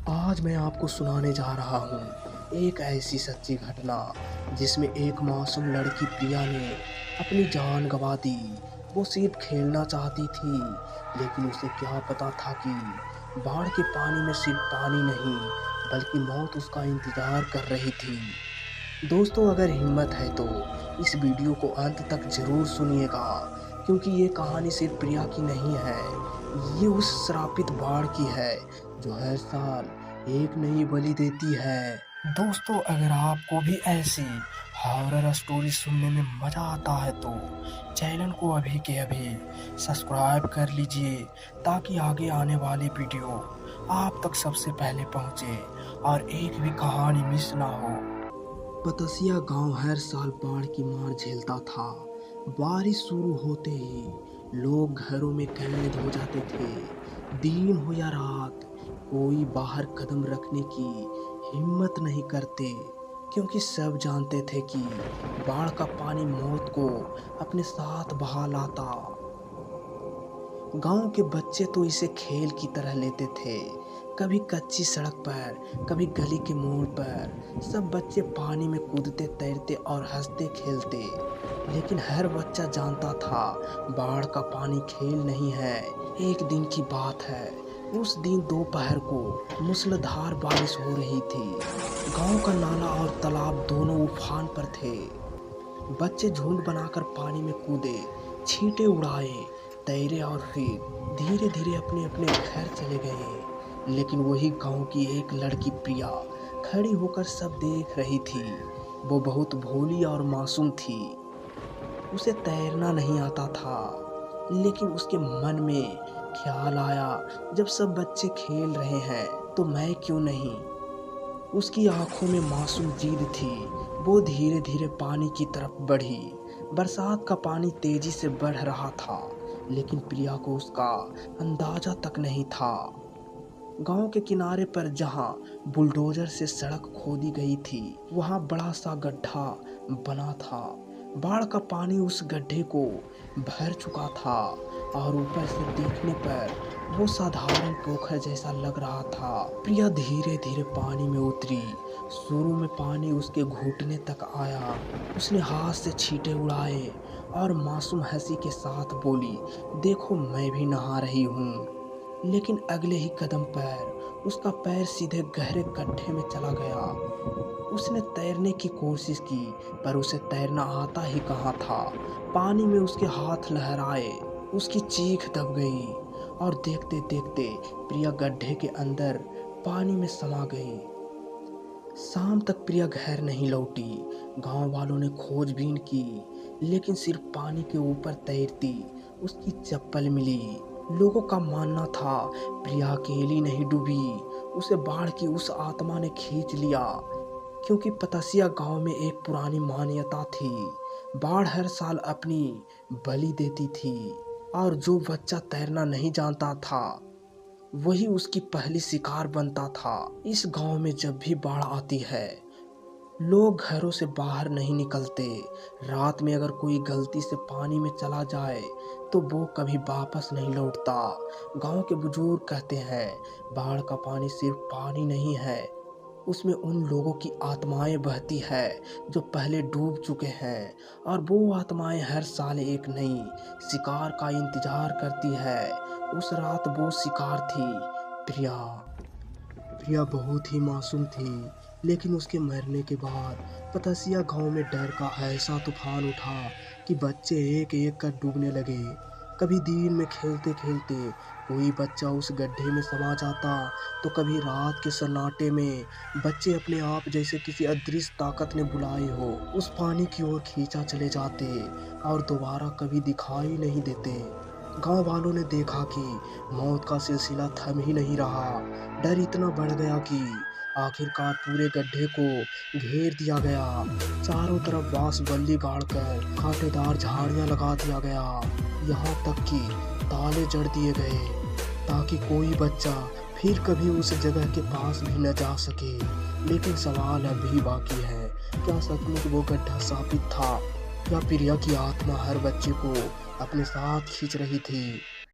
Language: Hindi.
आज मैं आपको सुनाने जा रहा हूँ एक ऐसी सच्ची घटना जिसमें एक मासूम लड़की प्रिया ने अपनी जान गंवा दी। वो सिर्फ खेलना चाहती थी, लेकिन उसे क्या पता था कि बाढ़ के पानी में सिर्फ पानी नहीं बल्कि मौत उसका इंतजार कर रही थी। दोस्तों, अगर हिम्मत है तो इस वीडियो को अंत तक ज़रूर सुनिएगा, क्योंकि ये कहानी सिर्फ प्रिया की नहीं है, ये उस श्रापित बाढ़ की है जो हर साल एक नई बलि देती है। दोस्तों, अगर आपको भी ऐसी हॉरर स्टोरी सुनने में मज़ा आता है तो चैनल को अभी के अभी सब्सक्राइब कर लीजिए, ताकि आगे आने वाली वीडियो आप तक सबसे पहले पहुंचे और एक भी कहानी मिस ना हो। पतसिया गांव हर साल बाढ़ की मार झेलता था। बारिश शुरू होते ही लोग घरों में कैद हो जाते थे। दिन हो या रात, कोई बाहर कदम रखने की हिम्मत नहीं करते, क्योंकि सब जानते थे कि बाढ़ का पानी मौत को अपने साथ बहा लाता। गांव के बच्चे तो इसे खेल की तरह लेते थे। कभी कच्ची सड़क पर, कभी गली के मोड़ पर सब बच्चे पानी में कूदते, तैरते और हंसते खेलते। लेकिन हर बच्चा जानता था बाढ़ का पानी खेल नहीं है। एक दिन की बात है। उस दिन दोपहर को मूसलाधार बारिश हो रही थी। गांव का नाला और तालाब दोनों उफान पर थे। बच्चे झुंड बनाकर पानी में कूदे, छींटे उड़ाए, तैरे और फिर धीरे धीरे अपने अपने घर चले गए। लेकिन वही गांव की एक लड़की प्रिया खड़ी होकर सब देख रही थी। वो बहुत भोली और मासूम थी। उसे तैरना नहीं आता था, लेकिन उसके मन में ख्याल आया, जब सब बच्चे खेल रहे हैं तो मैं क्यों नहीं। उसकी आंखों में मासूम जिद थी। वो धीरे धीरे पानी की तरफ बढ़ी। बरसात का पानी तेजी से बढ़ रहा था, लेकिन प्रिया को उसका अंदाजा तक नहीं था। गांव के किनारे पर जहां बुलडोजर से सड़क खोदी गई थी, वहां बड़ा सा गड्ढा बना था। बाढ़ का पानी उस गड्ढे को भर चुका था और ऊपर से देखने पर वो साधारण पोखर जैसा लग रहा था। प्रिया धीरे धीरे पानी में उतरी। शुरू में पानी उसके घुटने तक आया। उसने हाथ से छींटे उड़ाए और मासूम हंसी के साथ बोली, देखो मैं भी नहा रही हूँ। लेकिन अगले ही कदम पर उसका पैर सीधे गहरे गड्ढे में चला गया। उसने तैरने की कोशिश की, पर उसे तैरना आता ही कहाँ था। पानी में उसके हाथ लहराए, उसकी चीख दब गई और देखते देखते प्रिया गड्ढे के अंदर पानी में समा गई। शाम तक प्रिया घर नहीं लौटी। गांव वालों ने खोजबीन की, लेकिन सिर्फ पानी के ऊपर तैरती उसकी चप्पल मिली। लोगों का मानना था प्रिया अकेली नहीं डूबी, उसे बाढ़ की उस आत्मा ने खींच लिया। क्योंकि पतसिया गांव में एक पुरानी मान्यता थी, बाढ़ हर साल अपनी बलि देती थी और जो बच्चा तैरना नहीं जानता था वही उसकी पहली शिकार बनता था। इस गांव में जब भी बाढ़ आती है, लोग घरों से बाहर नहीं निकलते। रात में अगर कोई गलती से पानी में चला जाए तो वो कभी वापस नहीं लौटता। गांव के बुजुर्ग कहते हैं, बाढ़ का पानी सिर्फ पानी नहीं है, उसमें उन लोगों की आत्माएं बहती है जो पहले डूब चुके हैं, और वो आत्माएं हर साल एक नई शिकार का इंतजार करती है। उस रात वो शिकार थी प्रिया। प्रिया बहुत ही मासूम थी, लेकिन उसके मरने के बाद पतसिया गांव में डर का ऐसा तूफान उठा कि बच्चे एक एक कर डूबने लगे। कभी दिन में खेलते खेलते कोई बच्चा उस गड्ढे में समा जाता, तो कभी रात के सन्नाटे में बच्चे अपने आप जैसे किसी अदृश्य ताकत ने बुलाए हो उस पानी की ओर खींचा चले जाते और दोबारा कभी दिखाई नहीं देते। गांव वालों ने देखा कि मौत का सिलसिला थम ही नहीं रहा। डर इतना बढ़ गया कि आखिरकार पूरे गड्ढे को घेर दिया गया। चारों तरफ बांस बल्ली गाड़कर कांटेदार झाड़ियां लगा दिया गया। यहाँ तक कि ताले जड़ दिए गए, ताकि कोई बच्चा फिर कभी उस जगह के पास भी न जा सके। लेकिन सवाल अभी बाकी है, क्या सचमुच वो गड्ढा शापित था, या प्रिया की आत्मा हर बच्चे को अपने साथ खींच रही थी।